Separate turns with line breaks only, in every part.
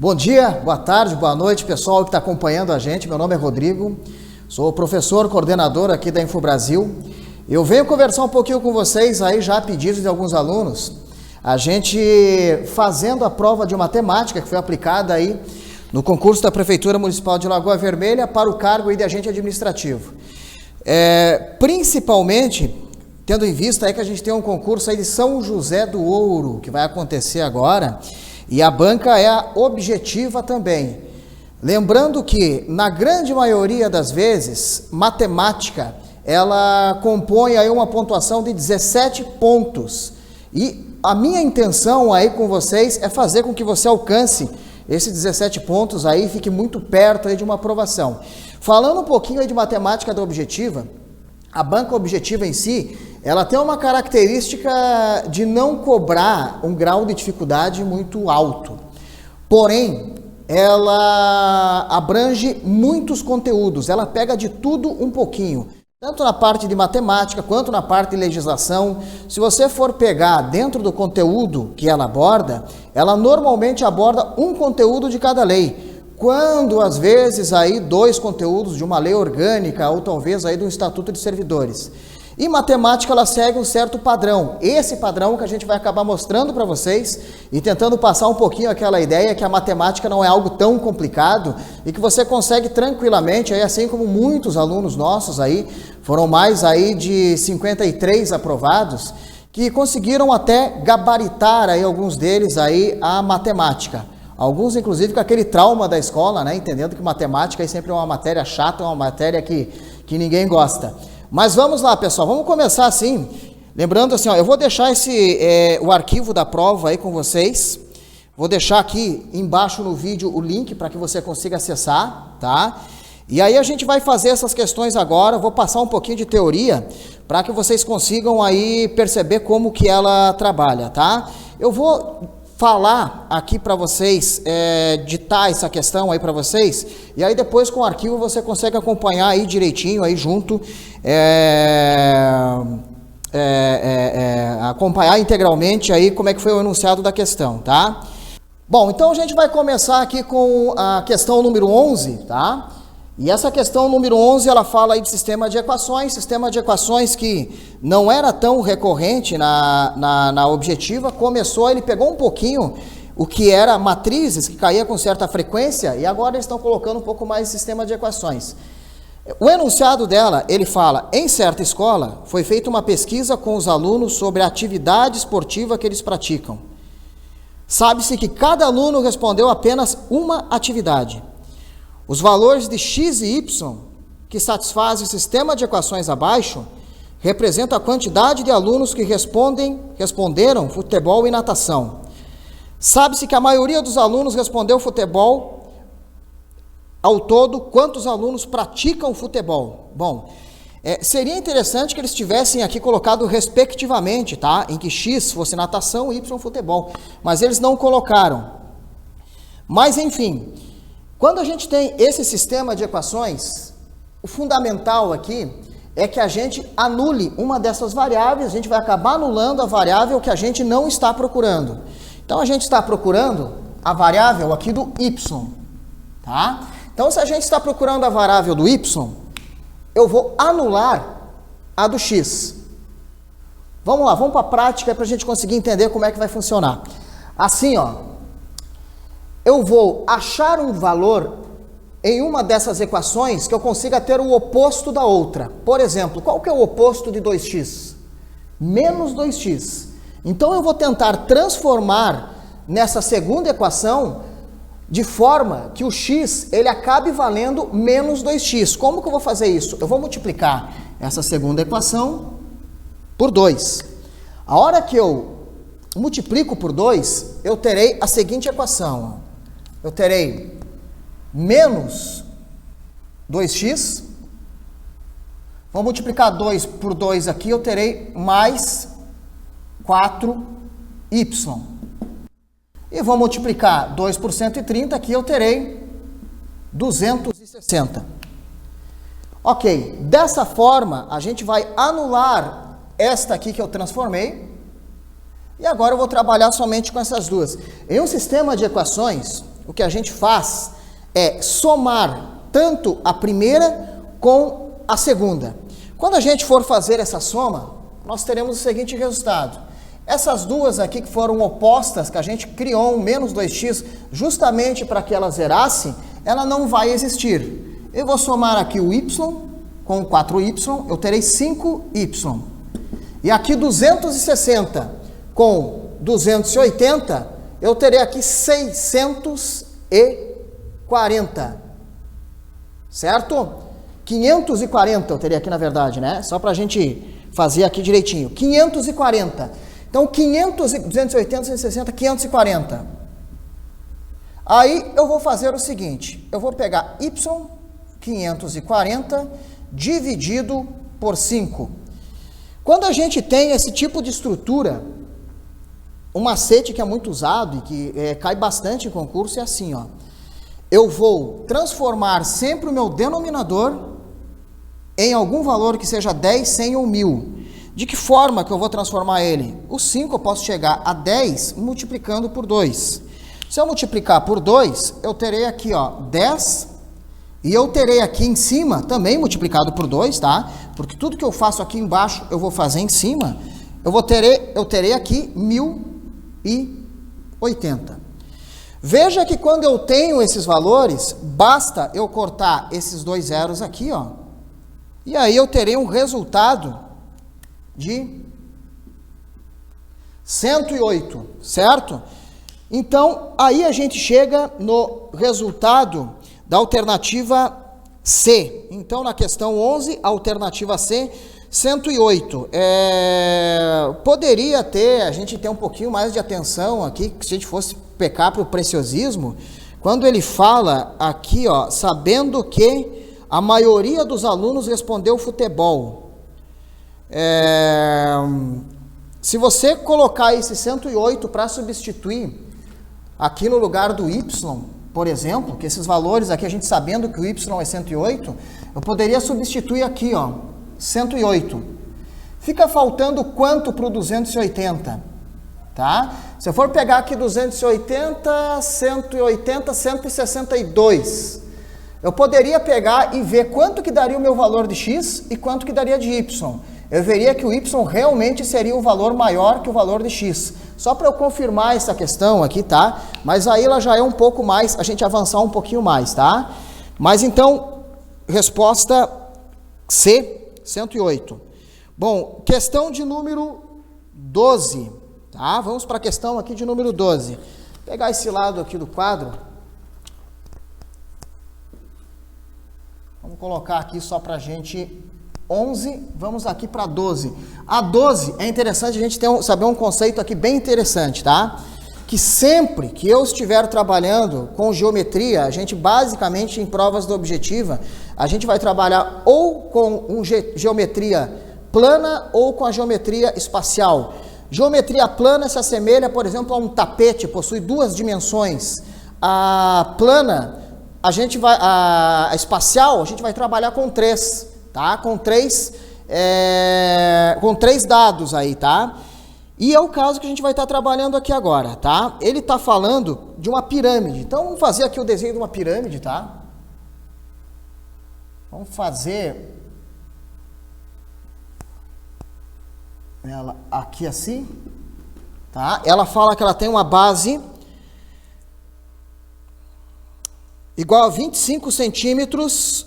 Bom dia, boa tarde, boa noite, pessoal que está acompanhando a gente. Meu nome é Rodrigo, sou professor, coordenador aqui da InfoBrasil. Eu venho conversar um pouquinho com vocês aí, já a pedido de alguns alunos, a gente fazendo a prova de matemática que foi aplicada aí no concurso da Prefeitura Municipal de Lagoa Vermelha para o cargo aí de agente administrativo. Principalmente, tendo em vista aí que a gente tem um concurso aí de São José do Ouro, que vai acontecer agora, e a banca é a objetiva também. Lembrando que, na grande maioria das vezes, matemática, ela compõe aí uma pontuação de 17 pontos. E a minha intenção aí com vocês é fazer com que você alcance esses 17 pontos aí, fique muito perto aí de uma aprovação. Falando um pouquinho aí de matemática da objetiva, a banca objetiva em si, ela tem uma característica de não cobrar um grau de dificuldade muito alto. Porém, ela abrange muitos conteúdos, ela pega de tudo um pouquinho. Tanto na parte de matemática, quanto na parte de legislação. Se você for pegar dentro do conteúdo que ela aborda, ela normalmente aborda um conteúdo de cada lei. Quando, às vezes, aí 2 conteúdos de uma lei orgânica, ou talvez aí de um estatuto de servidores. E matemática, ela segue um certo padrão. Esse padrão que a gente vai acabar mostrando para vocês e tentando passar um pouquinho aquela ideia que a matemática não é algo tão complicado e que você consegue tranquilamente, aí, assim como muitos alunos nossos aí, foram mais aí de 53 aprovados, que conseguiram até gabaritar aí alguns deles aí a matemática. Alguns, inclusive, com aquele trauma da escola, né? Entendendo que matemática aí sempre é uma matéria chata, uma matéria que ninguém gosta. Mas vamos lá, pessoal, vamos começar assim, lembrando assim, ó, eu vou deixar o arquivo da prova aí com vocês, vou deixar aqui embaixo no vídeo o link para que você consiga acessar, tá? E aí a gente vai fazer essas questões agora, vou passar um pouquinho de teoria, para que vocês consigam aí perceber como que ela trabalha, tá? Eu vou falar aqui para vocês, ditar essa questão aí para vocês, e aí depois com o arquivo você consegue acompanhar aí direitinho, aí junto, acompanhar integralmente aí como é que foi o enunciado da questão, tá? Bom, então a gente vai começar aqui com a questão número 11, tá? E essa questão número 11, ela fala aí de sistema de equações que não era tão recorrente na objetiva, ele pegou um pouquinho o que era matrizes, que caía com certa frequência, e agora eles estão colocando um pouco mais de sistema de equações. O enunciado dela, ele fala, em certa escola, foi feita uma pesquisa com os alunos sobre a atividade esportiva que eles praticam. Sabe-se que cada aluno respondeu apenas uma atividade. Os valores de x e y, que satisfazem o sistema de equações abaixo, representam a quantidade de alunos que responderam futebol e natação. Sabe-se que a maioria dos alunos respondeu futebol. Ao todo, quantos alunos praticam futebol? Bom, seria interessante que eles tivessem aqui colocado respectivamente, tá? Em que x fosse natação e y futebol, mas eles não colocaram. Mas, enfim, quando a gente tem esse sistema de equações, o fundamental aqui é que a gente anule uma dessas variáveis, a gente vai acabar anulando a variável que a gente não está procurando. Então, a gente está procurando a variável aqui do y, tá? Então, se a gente está procurando a variável do y, eu vou anular a do x. Vamos lá, vamos para a prática para a gente conseguir entender como é que vai funcionar. Assim, ó. Eu vou achar um valor em uma dessas equações que eu consiga ter o oposto da outra. Por exemplo, qual que é o oposto de 2x? Menos 2x. Então, eu vou tentar transformar nessa segunda equação de forma que o x ele acabe valendo menos 2x. Como que eu vou fazer isso? Eu vou multiplicar essa segunda equação por 2. A hora que eu multiplico por 2, eu terei a seguinte equação. Eu terei menos 2x, vou multiplicar 2 por 2 aqui, eu terei mais 4y. E vou multiplicar 2 por 130, aqui eu terei 260. Ok, dessa forma, a gente vai anular esta aqui que eu transformei, e agora eu vou trabalhar somente com essas duas. Em um sistema de equações, o que a gente faz é somar tanto a primeira com a segunda. Quando a gente for fazer essa soma, nós teremos o seguinte resultado. Essas duas aqui que foram opostas, que a gente criou um menos 2x justamente para que ela zerasse, ela não vai existir. Eu vou somar aqui o y com 4y, eu terei 5y. E aqui 260 com 280, eu terei aqui 640. Certo? 540 eu teria aqui na verdade, né? Só para a gente fazer aqui direitinho. 540. Então, 280, 160, 540. Aí, eu vou fazer o seguinte. Eu vou pegar y, 540, dividido por 5. Quando a gente tem esse tipo de estrutura, um macete que é muito usado e que cai bastante em concurso é assim, ó. Eu vou transformar sempre o meu denominador em algum valor que seja 10, 100 ou 1000. De que forma que eu vou transformar ele? O 5 eu posso chegar a 10 multiplicando por 2. Se eu multiplicar por 2, eu terei aqui, ó, 10, e eu terei aqui em cima, também multiplicado por 2, tá? Porque tudo que eu faço aqui embaixo, eu vou fazer em cima. Eu terei aqui 1080. Veja que quando eu tenho esses valores, basta eu cortar esses dois zeros aqui, ó. E aí eu terei um resultado de 108, certo? Então, aí a gente chega no resultado da alternativa C. Então, na questão 11, a alternativa C, 108. Poderia ter, a gente ter um pouquinho mais de atenção aqui, se a gente fosse pecar para o preciosismo, quando ele fala aqui, ó, sabendo que a maioria dos alunos respondeu futebol. Se você colocar esse 108 para substituir aqui no lugar do y, por exemplo, que esses valores aqui, a gente sabendo que o y é 108, eu poderia substituir aqui, ó, 108. Fica faltando quanto para o 280? Tá? Se eu for pegar aqui 280, 180, 162, eu poderia pegar e ver quanto que daria o meu valor de x e quanto que daria de y. Eu veria que o y realmente seria um valor maior que o valor de x. Só para eu confirmar essa questão aqui, tá? Mas aí ela já é um pouco mais, a gente avançar um pouquinho mais, tá? Mas então, resposta C, 108. Bom, questão de número 12, tá? Vamos para a questão aqui de número 12. Vou pegar esse lado aqui do quadro. Vamos colocar aqui só para a gente 11, vamos aqui para 12. A 12 é interessante a gente saber um conceito aqui bem interessante, tá? Que sempre que eu estiver trabalhando com geometria, a gente basicamente em provas da objetiva, a gente vai trabalhar ou com geometria plana ou com a geometria espacial. Geometria plana se assemelha, por exemplo, a um tapete, possui duas dimensões. A plana, a espacial, a gente vai trabalhar com 3. Tá? Com três dados aí, tá? E é o caso que a gente vai estar trabalhando aqui agora, tá? Ele está falando de uma pirâmide. Então, vamos fazer aqui o desenho de uma pirâmide, tá? Vamos fazer ela aqui assim, tá? Ela fala que ela tem uma base igual a 25 centímetros,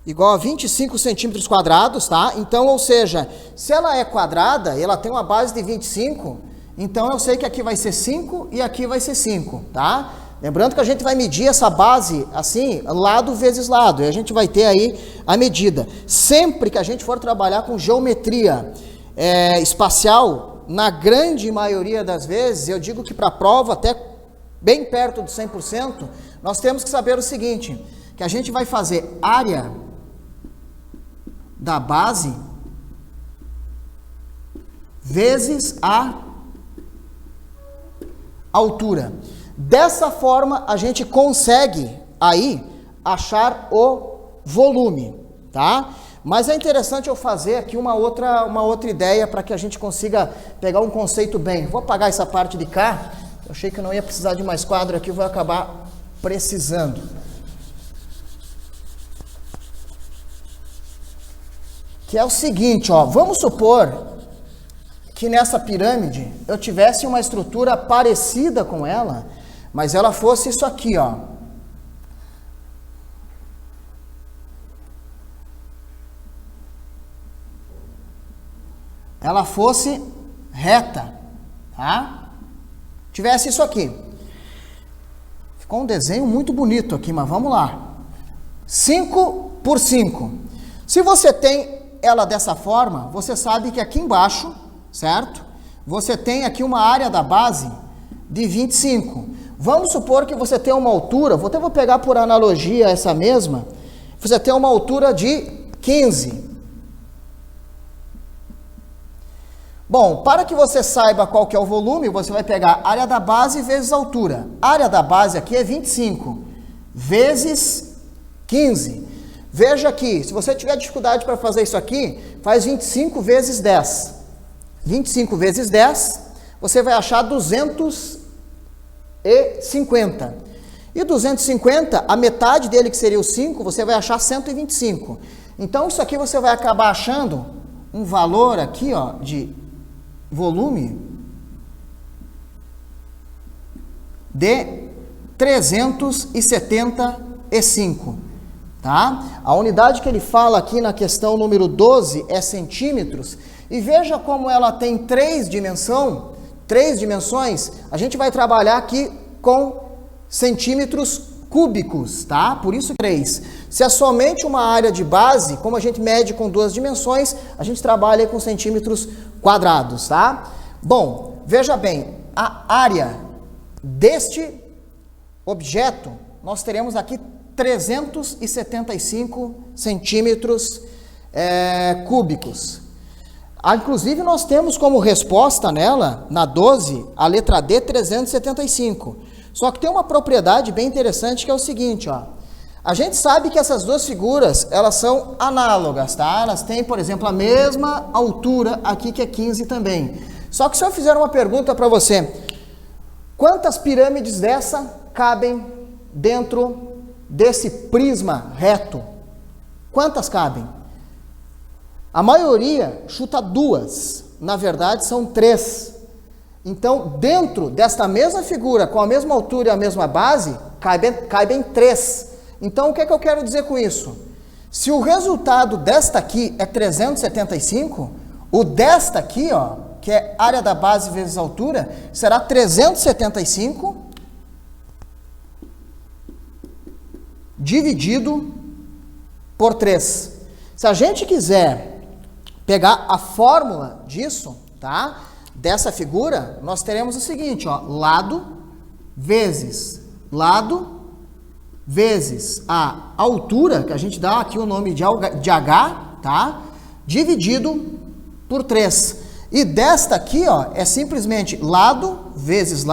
igual a 25 centímetros quadrados, tá? Então, ou seja, se ela é quadrada e ela tem uma base de 25, então eu sei que aqui vai ser 5 e aqui vai ser 5, tá? Lembrando que a gente vai medir essa base assim, lado vezes lado, e a gente vai ter aí a medida. Sempre que a gente for trabalhar com geometria espacial, na grande maioria das vezes, eu digo que para a prova, até bem perto de 100%, nós temos que saber o seguinte, que a gente vai fazer área da base vezes a altura. Dessa forma, a gente consegue aí achar o volume, tá? Mas é interessante eu fazer aqui uma outra ideia para que a gente consiga pegar um conceito bem. Vou apagar essa parte de cá, Eu achei que eu não ia precisar de mais quadro aqui, vou acabar precisando. Que é o seguinte, ó, vamos supor que nessa pirâmide eu tivesse uma estrutura parecida com ela, mas ela fosse isso aqui, ó. Ela fosse reta, tá? Tivesse isso aqui. Ficou um desenho muito bonito aqui, mas vamos lá. 5 por 5. Se você tem ela dessa forma, você sabe que aqui embaixo, certo? Você tem aqui uma área da base de 25. Vamos supor que você tem uma altura, até vou pegar por analogia essa mesma, você tem uma altura de 15. Bom, para que você saiba qual que é o volume, você vai pegar área da base vezes altura. A área da base aqui é 25 vezes 15. Veja aqui, se você tiver dificuldade para fazer isso aqui, faz 25 vezes 10. 25 vezes 10, você vai achar 250. E 250, a metade dele, que seria o 5, você vai achar 125. Então, isso aqui você vai acabar achando um valor aqui, ó, de volume de 375, tá? A unidade que ele fala aqui na questão número 12 é centímetros, e veja como ela tem três dimensões, a gente vai trabalhar aqui com centímetros cúbicos, tá? Por isso 3. Se é somente uma área de base, como a gente mede com duas dimensões, a gente trabalha com centímetros quadrados, tá? Bom, veja bem, a área deste objeto, nós teremos aqui 375 centímetros cúbicos. Inclusive, nós temos como resposta nela, na 12, a letra D, 375. Só que tem uma propriedade bem interessante que é o seguinte, ó. A gente sabe que essas duas figuras, elas são análogas, tá? Elas têm, por exemplo, a mesma altura aqui, que é 15 também. Só que se eu fizer uma pergunta para você, quantas pirâmides dessa cabem dentro desse prisma reto? Quantas cabem? A maioria chuta 2, na verdade são 3. Então, dentro desta mesma figura, com a mesma altura e a mesma base, caibem 3. Então, o que é que eu quero dizer com isso? Se o resultado desta aqui é 375, o desta aqui, ó, que é área da base vezes altura, será 375 dividido por 3. Se a gente quiser pegar a fórmula disso, tá? Dessa figura, nós teremos o seguinte, ó, lado vezes a altura, que a gente dá aqui o nome de H, tá? Dividido por 3. E desta aqui, ó, é simplesmente lado vezes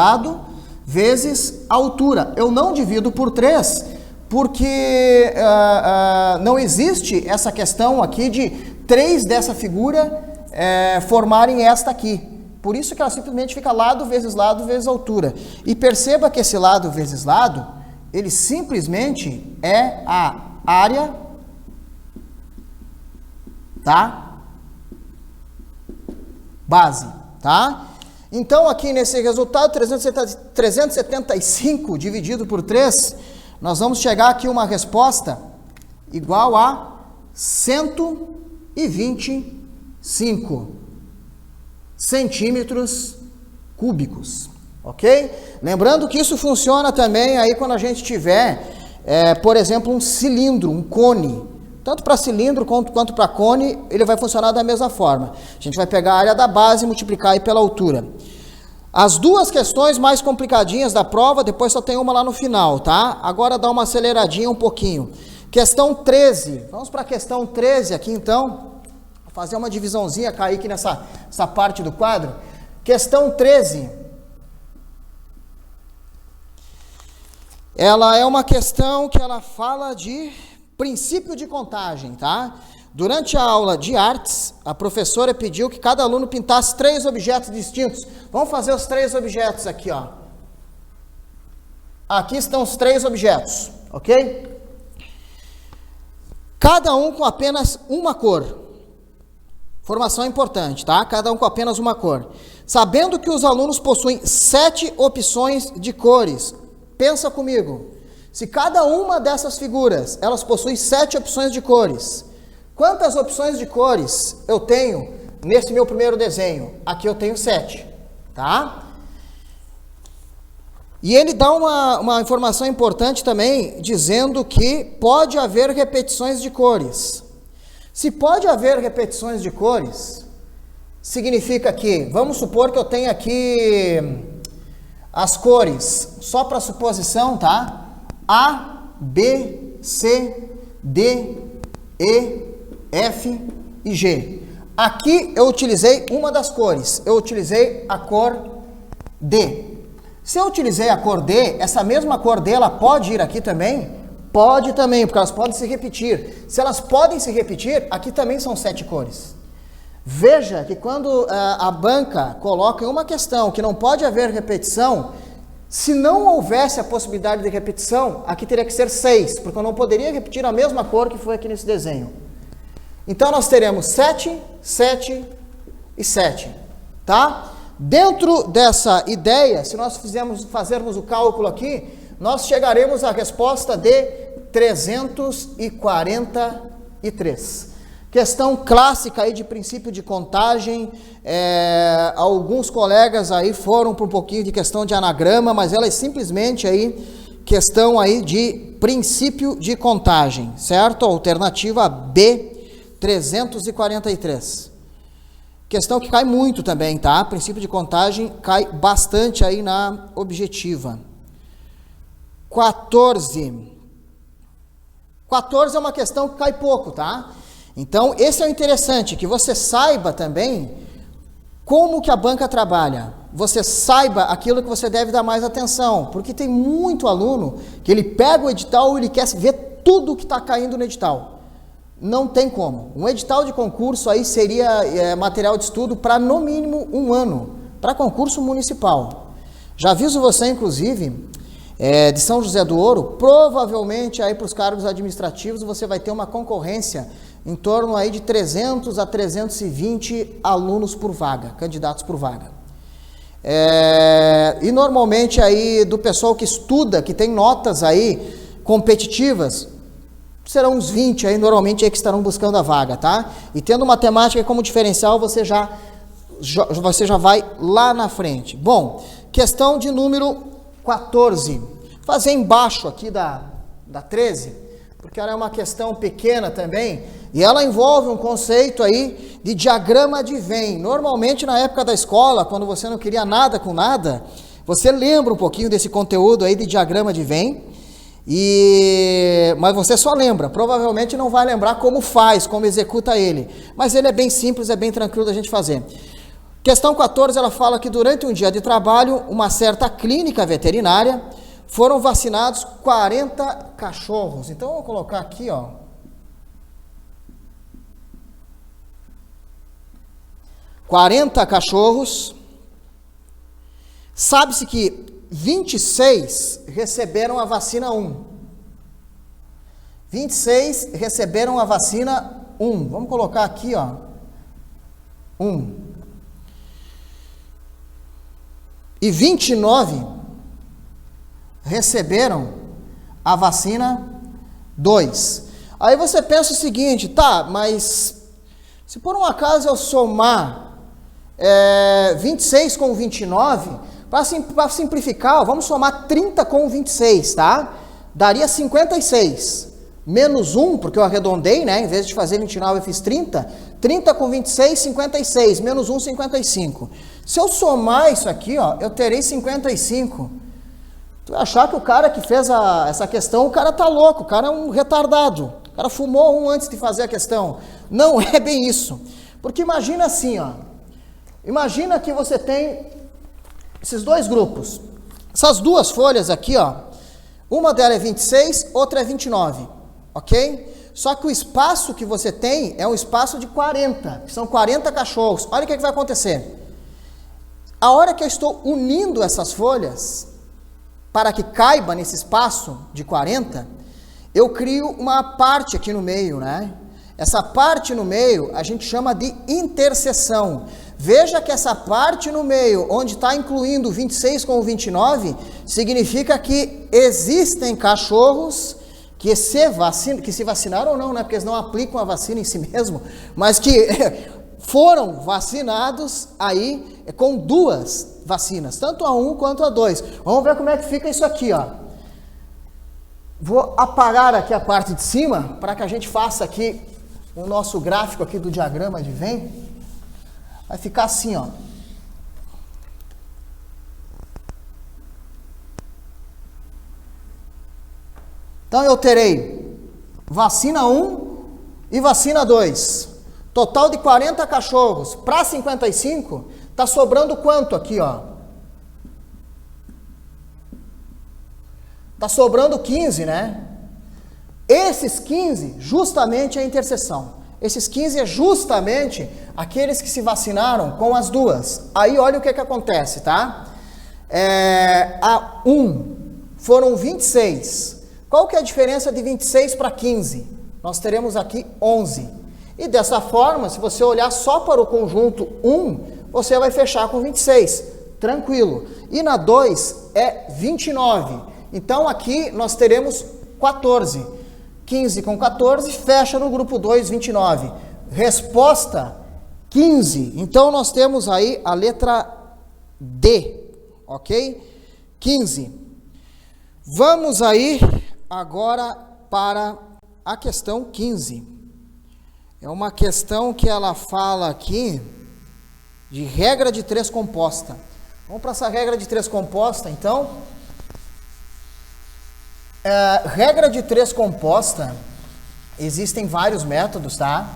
altura. Eu não divido por 3, porque não existe essa questão aqui de 3 dessa figura formarem esta aqui. Por isso que ela simplesmente fica lado vezes altura. E perceba que esse lado vezes lado, ele simplesmente é a área, tá? Base, tá? Então, aqui nesse resultado, 375 dividido por 3, nós vamos chegar aqui a uma resposta igual a 125 centímetros cúbicos, ok? Lembrando que isso funciona também aí quando a gente tiver, por exemplo, um cilindro, um cone. Tanto para cilindro quanto para cone, ele vai funcionar da mesma forma. A gente vai pegar a área da base e multiplicar aí pela altura. As duas questões mais complicadinhas da prova, depois só tem uma lá no final, tá? Agora dá uma aceleradinha um pouquinho. Questão 13. Vamos para a questão 13 aqui, então. Vou fazer uma divisãozinha, cair aqui nessa parte do quadro. Questão 13. Ela é uma questão que ela fala de princípio de contagem, tá? Durante a aula de artes, a professora pediu que cada aluno pintasse 3 objetos distintos. Vamos fazer os 3 objetos aqui, ó. Aqui estão os 3 objetos, ok? Cada um com apenas uma cor. Informação importante, tá? Cada um com apenas uma cor. Sabendo que os alunos possuem 7 opções de cores. Pensa comigo. Se cada uma dessas figuras, elas possuem 7 opções de cores. Quantas opções de cores eu tenho nesse meu primeiro desenho? Aqui eu tenho 7, tá? E ele dá uma informação importante também, dizendo que pode haver repetições de cores. Se pode haver repetições de cores, significa que, vamos supor que eu tenho aqui as cores, só para suposição, tá? A, B, C, D, E, F e G. Aqui eu utilizei uma das cores, eu utilizei a cor D. Se eu utilizei a cor D, essa mesma cor D, ela pode ir aqui também? Pode também, porque elas podem se repetir. Se elas podem se repetir, aqui também são 7 cores. Veja que quando a banca coloca em uma questão que não pode haver repetição, se não houvesse a possibilidade de repetição, aqui teria que ser 6, porque eu não poderia repetir a mesma cor que foi aqui nesse desenho. Então nós teremos 7, 7 e 7, tá? Dentro dessa ideia, se nós fazermos o cálculo aqui, nós chegaremos à resposta de 343. Questão clássica aí de princípio de contagem, alguns colegas aí foram para um pouquinho de questão de anagrama, mas ela é simplesmente aí questão aí de princípio de contagem, certo? Alternativa B, 343. Questão que cai muito também, tá? Princípio de contagem cai bastante aí na objetiva. 14. 14 é uma questão que cai pouco, tá? Então, esse é o interessante, que você saiba também como que a banca trabalha. Você saiba aquilo que você deve dar mais atenção, porque tem muito aluno que ele pega o edital e ele quer ver tudo que está caindo no edital. Não tem como. Um edital de concurso aí seria material de estudo para no mínimo 1 ano, para concurso municipal. Já aviso você, inclusive, de São José do Ouro, provavelmente aí para os cargos administrativos você vai ter uma concorrência em torno aí de 300 a 320 alunos por vaga, candidatos por vaga. E normalmente aí do pessoal que estuda, que tem notas aí competitivas, serão uns 20 aí, normalmente é que estarão buscando a vaga, tá? E tendo matemática como diferencial, você já vai lá na frente. Bom, questão de número 14. Fazer embaixo aqui da 13, porque ela é uma questão pequena também, e ela envolve um conceito aí de diagrama de Venn. Normalmente na época da escola, quando você não queria nada com nada, você lembra um pouquinho desse conteúdo aí de diagrama de Venn, mas você só lembra, provavelmente não vai lembrar como faz, como executa ele, mas ele é bem simples, é bem tranquilo da gente fazer. Questão 14, ela fala que durante um dia de trabalho, uma certa clínica veterinária, foram vacinados 40 cachorros. Então, eu vou colocar aqui, ó. ...40 cachorros. Sabe-se que 26 receberam a vacina 1. 26 receberam a vacina 1. Vamos colocar aqui, ó. 1. E 29 receberam a vacina 2. Aí você pensa o seguinte, tá, mas se por um acaso eu somar 26 com 29, para simplificar, vamos somar 30 com 26, tá? Daria 56. Menos 1, porque eu arredondei, né? Em vez de fazer 29, eu fiz 30. 30 com 26, 56. Menos 1, 55. Se eu somar isso aqui, ó, eu terei 55. Tu vai achar que o cara que fez essa questão, o cara tá louco, o cara é um retardado. O cara fumou um antes de fazer a questão. Não é bem isso. Porque imagina assim, ó. Imagina que você tem esses dois grupos. Essas duas folhas aqui, ó. Uma delas é 26, outra é 29. Ok? Só que o espaço que você tem é um espaço de 40, que são 40 cachorros. Olha o que vai acontecer. A hora que eu estou unindo essas folhas, para que caiba nesse espaço de 40, eu crio uma parte aqui no meio, né? Essa parte no meio a gente chama de interseção. Veja que essa parte no meio, onde está incluindo o 26 com o 29, significa que existem cachorros que se vacinaram ou não, né? Porque eles não aplicam a vacina em si mesmo, mas que foram vacinados aí com 2 vacinas, tanto a 1 quanto a 2. Vamos ver como é que fica isso aqui, ó. Vou apagar aqui a parte de cima, para que a gente faça aqui o nosso gráfico aqui do diagrama de Venn. Vai ficar assim, ó. Então eu terei vacina 1 e vacina 2. Total de 40 cachorros. Para 55, tá sobrando quanto aqui, ó? Tá sobrando 15, né? Esses 15, justamente é a interseção. Esses 15 é justamente aqueles que se vacinaram com as 2. Aí olha o que acontece, tá? A 1 foram 26. Qual que é a diferença de 26 para 15? Nós teremos aqui 11. E dessa forma, se você olhar só para o conjunto 1, você vai fechar com 26. Tranquilo. E na 2 é 29. Então aqui nós teremos 14. 15 com 14, fecha no grupo 2, 29. Resposta, 15. Então nós temos aí a letra D, ok? 15. Vamos aí agora para a questão 15. É uma questão que ela fala aqui de regra de 3 composta. Vamos para essa regra de 3 composta, então. Regra de 3 composta, existem vários métodos, tá?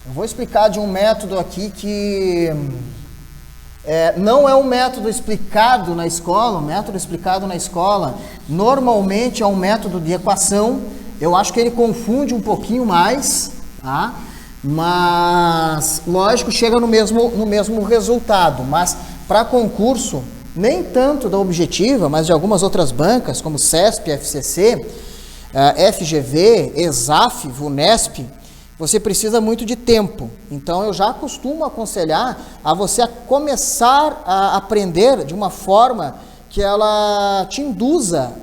Eu vou explicar de um método aqui que não é um método explicado na escola. O método explicado na escola normalmente é um método de equação. Eu acho que ele confunde um pouquinho mais, tá? Mas, lógico, chega no mesmo resultado. Mas, para concurso, nem tanto da Objetiva, mas de algumas outras bancas, como CESP, FCC, FGV, ESAF, VUNESP, você precisa muito de tempo. Então, eu já costumo aconselhar a você começar a aprender de uma forma que ela te induza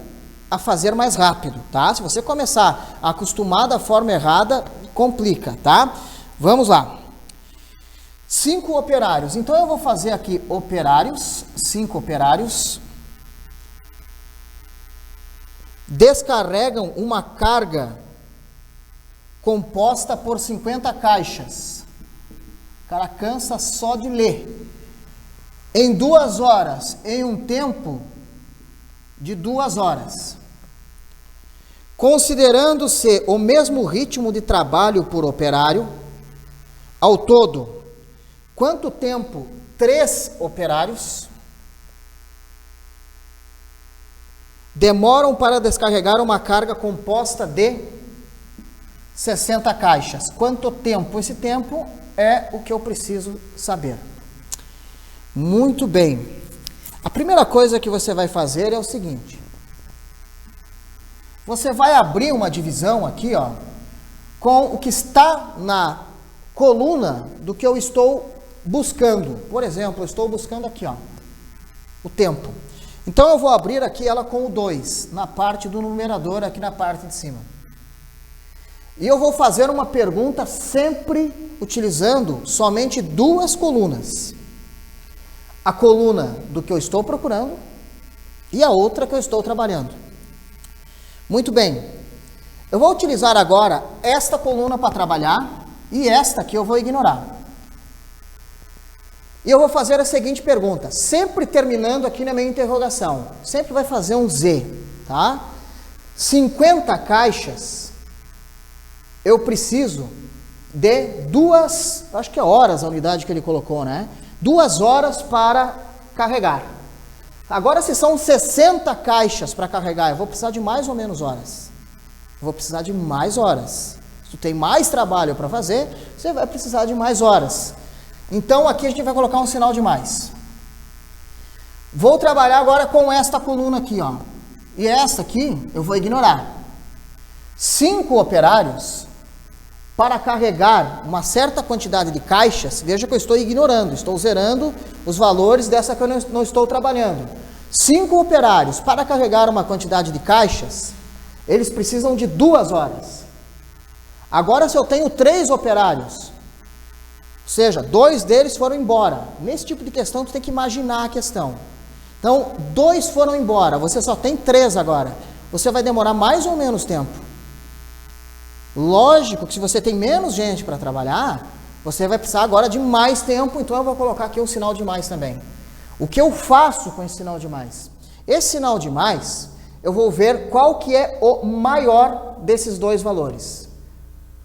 a fazer mais rápido, tá? Se você começar a acostumar da forma errada, complica, tá? Vamos lá. 5 operários. Então, eu vou fazer aqui operários, 5 operários, descarregam uma carga composta por 50 caixas. O cara cansa só de ler. Em 2 horas, em um tempo de 2 horas. Considerando-se o mesmo ritmo de trabalho por operário, ao todo, quanto tempo 3 operários demoram para descarregar uma carga composta de 60 caixas? Quanto tempo? Esse tempo é o que eu preciso saber. Muito bem. A primeira coisa que você vai fazer é o seguinte. Você vai abrir uma divisão aqui, ó, com o que está na coluna do que eu estou buscando. Por exemplo, eu estou buscando aqui, ó, o tempo. Então, eu vou abrir aqui ela com o 2, na parte do numerador, aqui na parte de cima. E eu vou fazer uma pergunta sempre utilizando somente 2 colunas. A coluna do que eu estou procurando e a outra que eu estou trabalhando. Muito bem. Eu vou utilizar agora esta coluna para trabalhar e esta que eu vou ignorar. E eu vou fazer a seguinte pergunta, sempre terminando aqui na minha interrogação. Sempre vai fazer um Z, tá? 50 caixas, eu preciso de 2, acho que é horas a unidade que ele colocou, né? 2 horas para carregar. Agora, se são 60 caixas para carregar, eu vou precisar de mais ou menos horas? Eu vou precisar de mais horas. Se tu tem mais trabalho para fazer, você vai precisar de mais horas. Então, aqui a gente vai colocar um sinal de mais. Vou trabalhar agora com esta coluna aqui, ó. e essa aqui eu vou ignorar. 5 operários para carregar uma certa quantidade de caixas, veja que eu estou ignorando, estou zerando os valores dessa que eu não estou trabalhando. 5 operários para carregar uma quantidade de caixas, eles precisam de 2 horas. Agora, se eu tenho 3 operários, ou seja, 2 deles foram embora. Nesse tipo de questão, tu tem que imaginar a questão. Então, 2 foram embora, você só tem 3 agora. Você vai demorar mais ou menos tempo. Lógico que se você tem menos gente para trabalhar, você vai precisar agora de mais tempo, então eu vou colocar aqui um sinal de mais também. O que eu faço com esse sinal de mais? Esse sinal de mais, eu vou ver qual que é o maior desses 2 valores.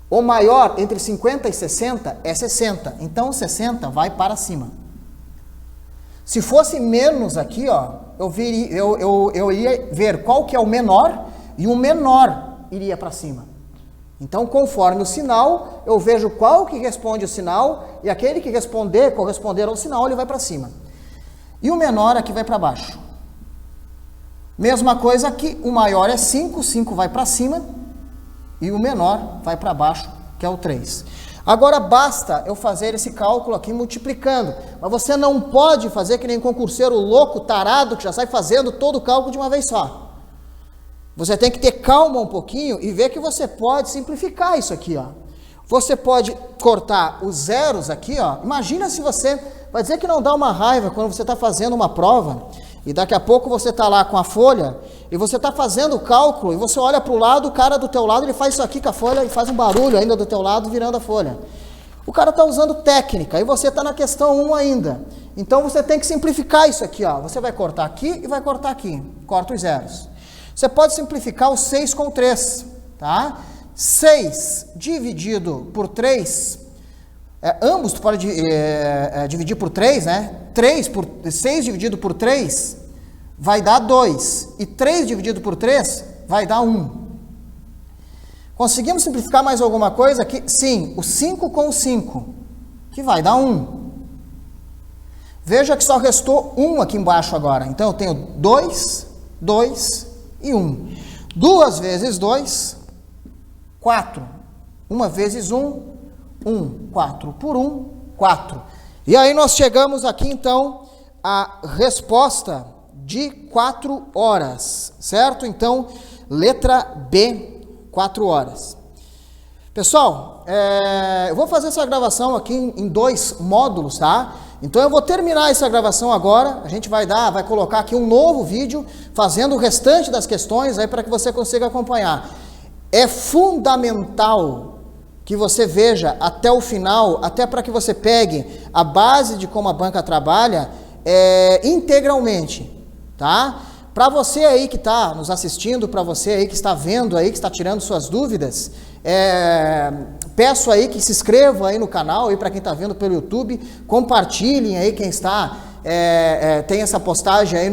O maior entre 50 e 60 é 60, então 60 vai para cima. Se fosse menos aqui, ó, eu iria ver qual que é o menor e o menor iria para cima. Então, conforme o sinal, eu vejo qual que responde o sinal e aquele que corresponder ao sinal, ele vai para cima. E o menor aqui vai para baixo. Mesma coisa aqui, o maior é 5, 5 vai para cima e o menor vai para baixo, que é o 3. Agora basta eu fazer esse cálculo aqui multiplicando, mas você não pode fazer que nem concurseiro louco, tarado, que já sai fazendo todo o cálculo de uma vez só. Você tem que ter calma um pouquinho e ver que você pode simplificar isso aqui, ó. Você pode cortar os zeros aqui, ó. Imagina se você... Vai dizer que não dá uma raiva quando você está fazendo uma prova e daqui a pouco você está lá com a folha e você está fazendo o cálculo e você olha para o lado, o cara do teu lado, ele faz isso aqui com a folha e faz um barulho ainda do teu lado virando a folha. O cara está usando técnica e você está na questão 1 ainda. Então você tem que simplificar isso aqui, ó. Você vai cortar aqui e vai cortar aqui. Corta os zeros. Você pode simplificar o 6 com 3, tá? 6 dividido por 3, ambos tu pode dividir por 3, né? 6 dividido por 3 vai dar 2, e 3 dividido por 3 vai dar 1. Conseguimos simplificar mais alguma coisa aqui? Sim, o 5 com o 5, que vai dar 1. Veja que só restou 1 aqui embaixo agora. Então eu tenho 2, 2 e 1. 2 vezes 2, 4. 1 vezes 1, 1. 4 por 1, 4. E aí nós chegamos aqui então à resposta de 4 horas, certo? Então, letra B, 4 horas. Pessoal, eu vou fazer essa gravação aqui em 2 módulos, tá? Então eu vou terminar essa gravação agora, a gente vai colocar aqui um novo vídeo, fazendo o restante das questões aí para que você consiga acompanhar. É fundamental que você veja até o final, até para que você pegue a base de como a banca trabalha integralmente, tá? Para você aí que está nos assistindo, para você aí que está vendo aí, que está tirando suas dúvidas, peço aí que se inscrevam aí no canal, aí para quem está vendo pelo YouTube, compartilhem aí quem está, tem essa postagem aí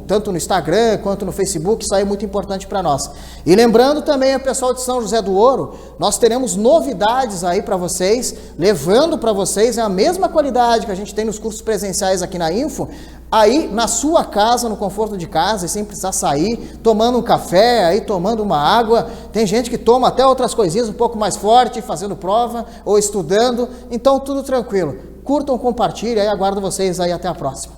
tanto no Instagram quanto no Facebook, isso aí é muito importante para nós. E lembrando também ao pessoal de São José do Ouro, nós teremos novidades aí para vocês, levando para vocês a mesma qualidade que a gente tem nos cursos presenciais aqui na Info, aí na sua casa, no conforto de casa, e sem precisar sair, tomando um café, aí tomando uma água. Tem gente que toma até outras coisinhas um pouco mais forte, fazendo prova ou estudando, então tudo tranquilo. Curtam, compartilhem, aí aguardo vocês aí até a próxima.